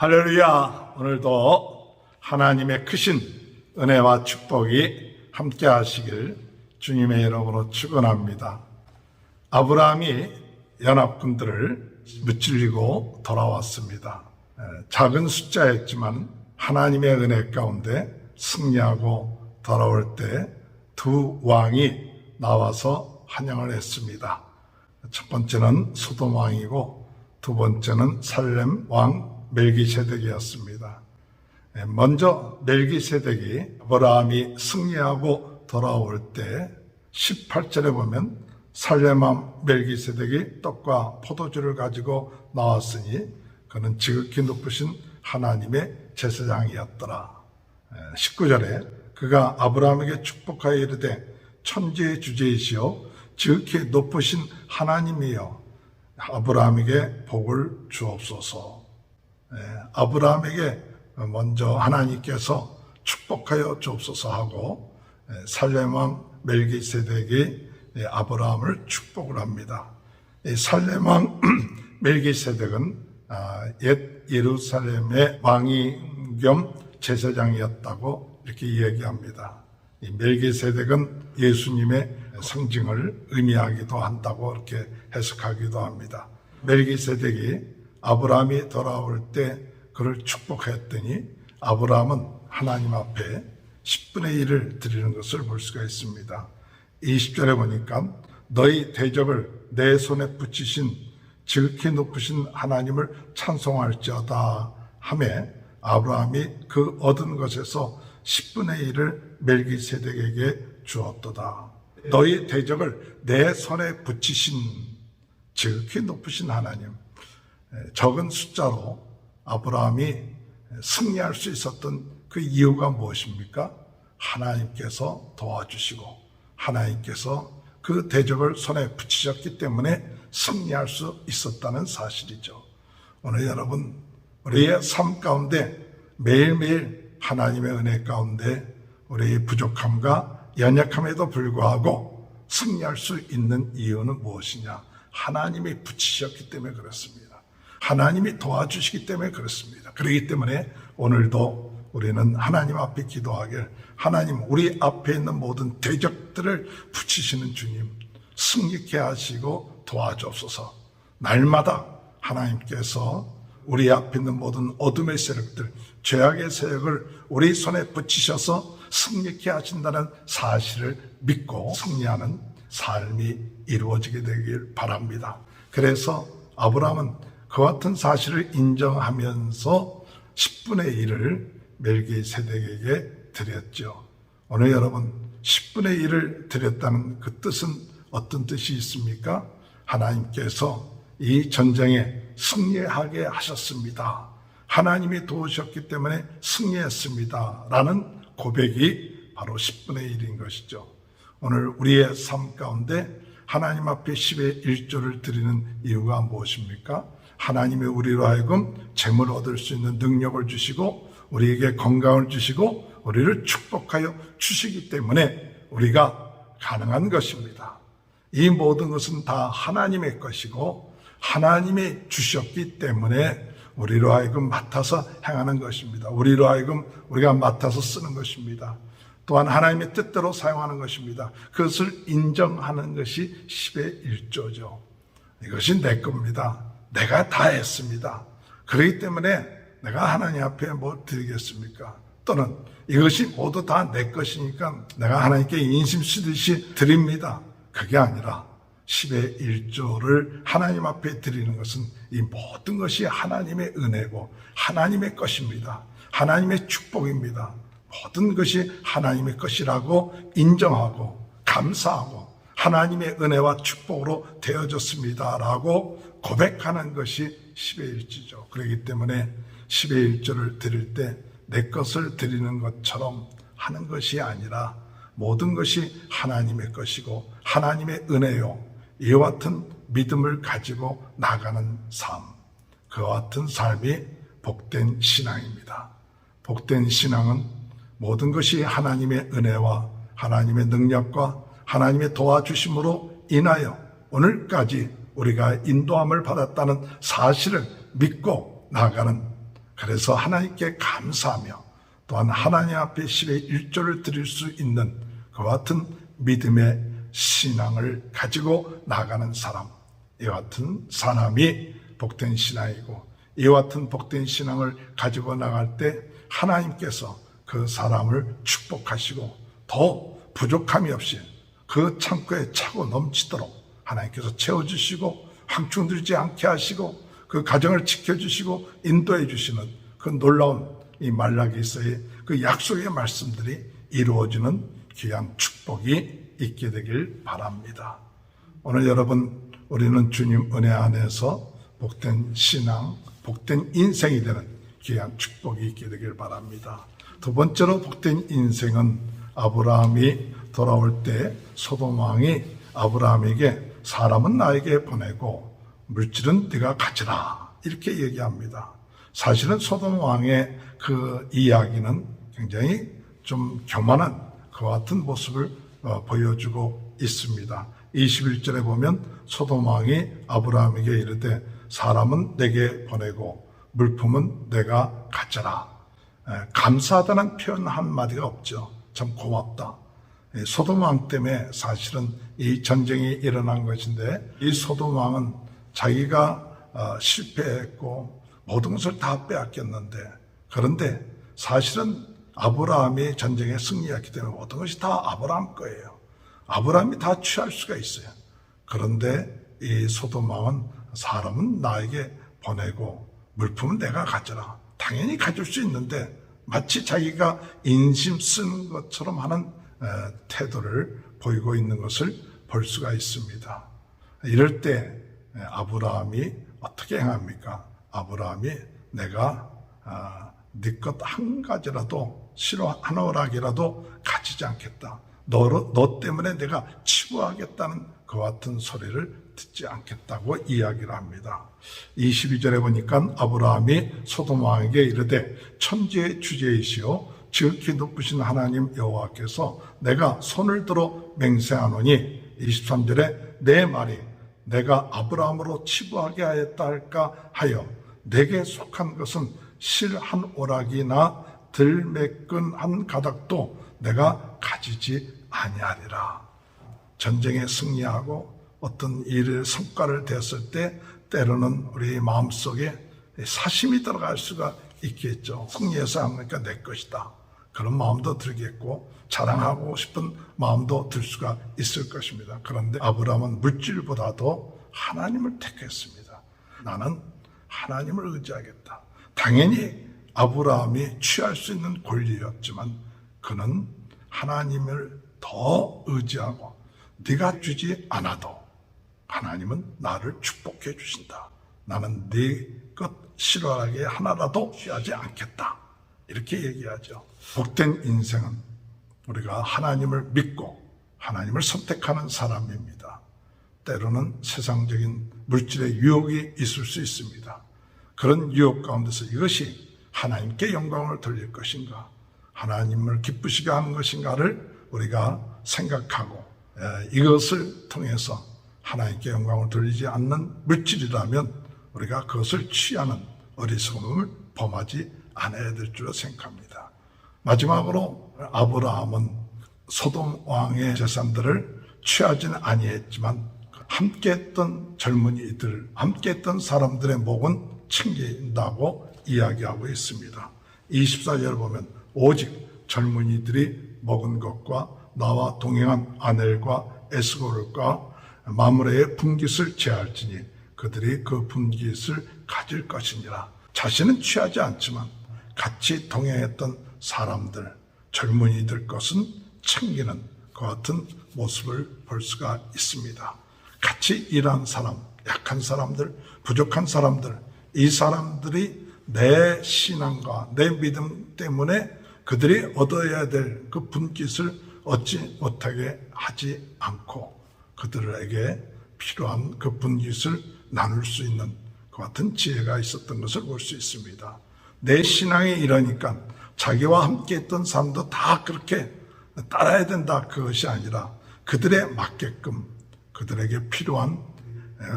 할렐루야. 오늘도 하나님의 크신 은혜와 축복이 함께 하시길 주님의 이름으로 축원합니다. 아브라함이 연합군들을 무찔리고 돌아왔습니다. 작은 숫자였지만 하나님의 은혜 가운데 승리하고 돌아올 때 두 왕이 나와서 환영을 했습니다. 첫 번째는 소돔 왕이고 두 번째는 살렘 왕 멜기세덱이었습니다. 먼저 멜기세덱이 아브라함이 승리하고 돌아올 때 18절에 보면 살렘 왕 멜기세덱이 떡과 포도주를 가지고 나왔으니 그는 지극히 높으신 하나님의 제사장이었더라. 19절에 그가 아브라함에게 축복하여 이르되 천지의 주제이시여 지극히 높으신 하나님이여 아브라함에게 복을 주옵소서. 아브라함에게 먼저 하나님께서 축복하여 주옵소서 하고 살렘 왕 멜기세덱이 아브라함을 축복을 합니다. 살렘 왕 멜기세덱은 옛 예루살렘의 왕이 겸 제사장이었다고 이렇게 이야기합니다. 이 멜기세덱은 예수님의 상징을 의미하기도 한다고 이렇게 해석하기도 합니다. 멜기세덱이 아브라함이 돌아올 때 그를 축복했더니 아브라함은 하나님 앞에 10분의 1을 드리는 것을 볼 수가 있습니다. 20절에 보니까 너희 대적을 내 손에 붙이신 지극히 높으신 하나님을 찬송할지어다 하매 아브라함이 그 얻은 것에서 10분의 1을 멜기세덱에게 주었도다. 너희 대적을 내 손에 붙이신 지극히 높으신 하나님. 적은 숫자로 아브라함이 승리할 수 있었던 그 이유가 무엇입니까? 하나님께서 도와주시고 하나님께서 그 대적을 손에 붙이셨기 때문에 승리할 수 있었다는 사실이죠. 오늘 여러분, 우리의 삶 가운데 매일매일 하나님의 은혜 가운데 우리의 부족함과 연약함에도 불구하고 승리할 수 있는 이유는 무엇이냐? 하나님이 붙이셨기 때문에 그렇습니다. 하나님이 도와주시기 때문에 그렇습니다. 그렇기 때문에 오늘도 우리는 하나님 앞에 기도하길, 하나님 우리 앞에 있는 모든 대적들을 붙이시는 주님 승리케 하시고 도와주옵소서. 날마다 하나님께서 우리 앞에 있는 모든 어둠의 세력들, 죄악의 세력을 우리 손에 붙이셔서 승리케 하신다는 사실을 믿고 승리하는 삶이 이루어지게 되길 바랍니다. 그래서 아브라함은 그와 같은 사실을 인정하면서 10분의 1을 멜기세덱에게 드렸죠. 오늘 여러분 10분의 1을 드렸다는 그 뜻은 어떤 뜻이 있습니까? 하나님께서 이 전쟁에 승리하게 하셨습니다. 하나님이 도우셨기 때문에 승리했습니다. 라는 고백이 바로 10분의 1인 것이죠. 오늘 우리의 삶 가운데 하나님 앞에 10의 1조를 드리는 이유가 무엇입니까? 하나님이 우리로 하여금 재물을 얻을 수 있는 능력을 주시고 우리에게 건강을 주시고 우리를 축복하여 주시기 때문에 우리가 가능한 것입니다. 이 모든 것은 다 하나님의 것이고 하나님이 주셨기 때문에 우리로 하여금 맡아서 행하는 것입니다. 우리로 하여금 우리가 맡아서 쓰는 것입니다. 또한 하나님의 뜻대로 사용하는 것입니다. 그것을 인정하는 것이 10의 1조죠. 이것이 내 겁니다. 내가 다 했습니다. 그렇기 때문에 내가 하나님 앞에 뭐 드리겠습니까? 또는 이것이 모두 다 내 것이니까 내가 하나님께 인심 쓰듯이 드립니다. 그게 아니라 10의 1조를 하나님 앞에 드리는 것은 이 모든 것이 하나님의 은혜고 하나님의 것입니다. 하나님의 축복입니다. 모든 것이 하나님의 것이라고 인정하고 감사하고 하나님의 은혜와 축복으로 되어졌습니다라고 고백하는 것이 10의 1조죠. 그렇기 때문에 10의 1조를 드릴 때 내 것을 드리는 것처럼 하는 것이 아니라 모든 것이 하나님의 것이고 하나님의 은혜요. 이와 같은 믿음을 가지고 나가는 삶, 그와 같은 삶이 복된 신앙입니다. 복된 신앙은 모든 것이 하나님의 은혜와 하나님의 능력과 하나님의 도와주심으로 인하여 오늘까지 우리가 인도함을 받았다는 사실을 믿고 나가는 그래서 하나님께 감사하며 또한 하나님 앞에 실의 일조를 드릴 수 있는 그와 같은 믿음의 신앙을 가지고 나가는 사람, 이와 같은 사람이 복된 신앙이고, 이와 같은 복된 신앙을 가지고 나갈 때 하나님께서 그 사람을 축복하시고 더 부족함이 없이 그 창고에 차고 넘치도록 하나님께서 채워주시고 황충들지 않게 하시고 그 가정을 지켜주시고 인도해 주시는 그 놀라운 이 말라기서의 그 약속의 말씀들이 이루어지는 귀한 축복이 있게 되길 바랍니다. 오늘 여러분, 우리는 주님 은혜 안에서 복된 신앙, 복된 인생이 되는 귀한 축복이 있게 되길 바랍니다. 두 번째로 복된 인생은 아브라함이 돌아올 때 소돔 왕이 아브라함에게 사람은 나에게 보내고 물질은 네가 가지라 이렇게 얘기합니다. 사실은 소돔 왕의 그 이야기는 굉장히 좀 교만한 그와 같은 모습을 보여주고 있습니다. 21절에 보면 소돔 왕이 아브라함에게 이르되 사람은 내게 보내고 물품은 내가 가져라. 감사하다는 표현 한마디가 없죠. 참 고맙다. 소돔 왕 때문에 사실은 이 전쟁이 일어난 것인데, 이 소돔 왕은 자기가 실패했고 모든 것을 다 빼앗겼는데, 그런데 사실은 아브라함이 전쟁에 승리했기 때문에 모든 것이 다 아브라함 거예요. 아브라함이 다 취할 수가 있어요. 그런데 이 소돔 왕은 사람은 나에게 보내고 물품은 내가 가져라. 당연히 가질 수 있는데 마치 자기가 인심 쓰는 것처럼 하는 태도를 보이고 있는 것을 볼 수가 있습니다. 이럴 때 아브라함이 어떻게 행합니까? 아브라함이 내가 네 것 한 가지라도 한 오락이라도 가지지 않겠다. 너 때문에 내가 치부하겠다는 그와 같은 소리를 듣지 않겠다고 이야기를 합니다. 22절에 보니까 아브라함이 소돔 왕에게 이르되 천지의 주제이시오 지극히 높으신 하나님 여호와께서 내가 손을 들어 맹세하노니, 23절에 내 말이 내가 아브라함으로 치부하게 하였다 할까 하여 내게 속한 것은 실 한 오락이나 들 매끈 한 가닥도 내가 가지지 아니하리라. 전쟁에 승리하고 어떤 일의 성과를 댔을 때 때로는 우리 마음속에 사심이 들어갈 수가 있겠죠. 승리해서 하니까 내 것이다, 그런 마음도 들겠고 자랑하고 싶은 마음도 들 수가 있을 것입니다. 그런데 아브라함은 물질보다도 하나님을 택했습니다. 나는 하나님을 의지하겠다. 당연히 아브라함이 취할 수 있는 권리였지만 그는 하나님을 더 의지하고 네가 주지 않아도 하나님은 나를 축복해 주신다. 나는 네 것 실어하게 하나라도 취하지 않겠다. 이렇게 얘기하죠. 복된 인생은 우리가 하나님을 믿고 하나님을 선택하는 사람입니다. 때로는 세상적인 물질의 유혹이 있을 수 있습니다. 그런 유혹 가운데서 이것이 하나님께 영광을 돌릴 것인가, 하나님을 기쁘시게 하는 것인가를 우리가 생각하고 이것을 통해서 하나님께 영광을 돌리지 않는 물질이라면 우리가 그것을 취하는 어리석음을 범하지 않아야 될 줄로 생각합니다. 마지막으로 아브라함은 소돔 왕의 재산들을 취하지는 아니했지만 함께했던 젊은이들, 함께했던 사람들의 목은 챙긴다고 이야기하고 있습니다. 24절 보면 오직 젊은이들이 먹은 것과 나와 동행한 아넬과 에스골과 마므레의 분깃을 제할지니 그들이 그 분깃을 가질 것이니라. 자신은 취하지 않지만 같이 동행했던 사람들, 젊은이들 것은 챙기는 그 같은 모습을 볼 수가 있습니다. 같이 일한 사람, 약한 사람들, 부족한 사람들, 이 사람들이 내 신앙과 내 믿음 때문에 그들이 얻어야 될 그 분깃을 얻지 못하게 하지 않고 그들에게 필요한 그 분깃을 나눌 수 있는 그 같은 지혜가 있었던 것을 볼 수 있습니다. 내 신앙이 이러니까 자기와 함께 했던 사람도 다 그렇게 따라야 된다, 그것이 아니라 그들에 맞게끔 그들에게 필요한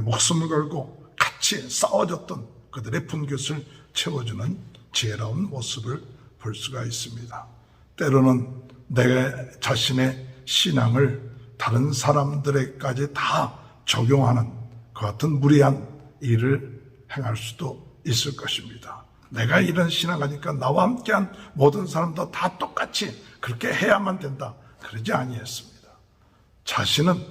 목숨을 걸고 같이 싸워줬던 그들의 분깃을 채워주는 지혜로운 모습을 볼 수가 있습니다. 때로는 내 자신의 신앙을 다른 사람들에게까지 다 적용하는 그 같은 무리한 일을 행할 수도 있을 것입니다. 내가 이런 신앙하니까 나와 함께한 모든 사람도 다 똑같이 그렇게 해야만 된다. 그러지 아니했습니다. 자신은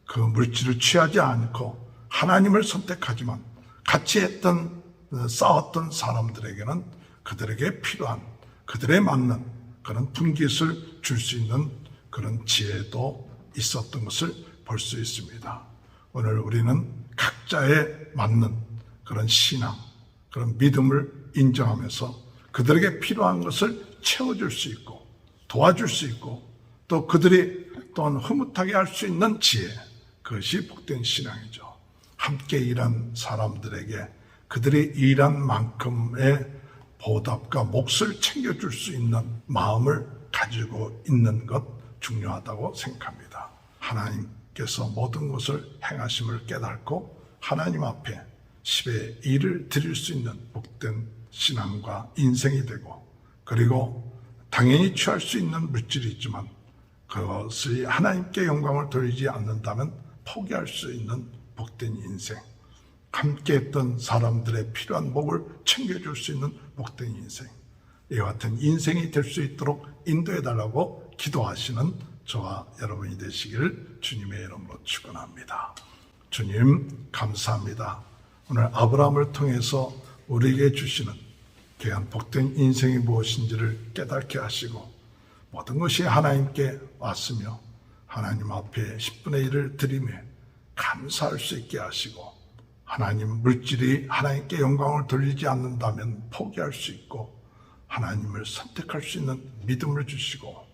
그 물질을 취하지 않고 하나님을 선택하지만 같이 싸웠던 사람들에게는 그들에게 필요한, 그들에 맞는 그런 분깃을 줄 수 있는 그런 지혜도 있었던 것을 볼 수 있습니다. 오늘 우리는 각자에 맞는 그런 신앙, 그런 믿음을 인정하면서 그들에게 필요한 것을 채워줄 수 있고 도와줄 수 있고 또 그들이 또한 흐뭇하게 할 수 있는 지혜, 그것이 복된 신앙이죠. 함께 일한 사람들에게 그들이 일한 만큼의 보답과 몫을 챙겨줄 수 있는 마음을 가지고 있는 것 중요하다고 생각합니다. 하나님께서 모든 것을 행하심을 깨닫고 하나님 앞에 10의 1을 드릴 수 있는 복된 신앙과 인생이 되고, 그리고 당연히 취할 수 있는 물질이 있지만 그것이 하나님께 영광을 돌리지 않는다면 포기할 수 있는 복된 인생, 함께했던 사람들의 필요한 목을 챙겨줄 수 있는 복된 인생, 이와 같은 인생이 될 수 있도록 인도해달라고 기도하시는 저와 여러분이 되시기를 주님의 이름으로 축원합니다. 주님 감사합니다. 오늘 아브라함을 통해서 우리에게 주시는 귀한 복된 인생이 무엇인지를 깨닫게 하시고 모든 것이 하나님께 왔으며 하나님 앞에 10분의 1을 드리며 감사할 수 있게 하시고, 하나님 물질이 하나님께 영광을 돌리지 않는다면 포기할 수 있고 하나님을 선택할 수 있는 믿음을 주시고,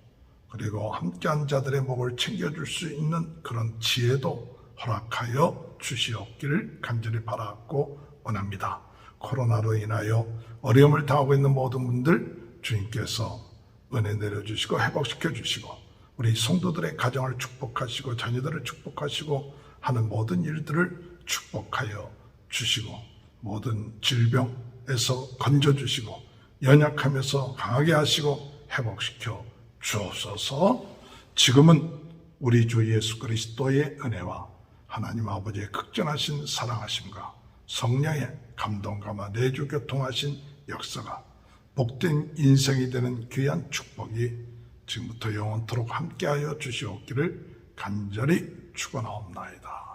그리고 함께한 자들의 목을 챙겨줄 수 있는 그런 지혜도 허락하여 주시옵기를 간절히 바라고 원합니다. 코로나로 인하여 어려움을 당하고 있는 모든 분들 주님께서 은혜 내려주시고 회복시켜 주시고, 우리 성도들의 가정을 축복하시고 자녀들을 축복하시고 하는 모든 일들을 축복하여 주시고, 모든 질병에서 건져주시고 연약함에서 강하게 하시고 회복시켜 주옵소서. 지금은 우리 주 예수 그리스도의 은혜와 하나님 아버지의 극전하신 사랑하심과 성령의 감동감화 내주 교통하신 역사가 복된 인생이 되는 귀한 축복이 지금부터 영원토록 함께하여 주시옵기를 간절히 축원하옵나이다.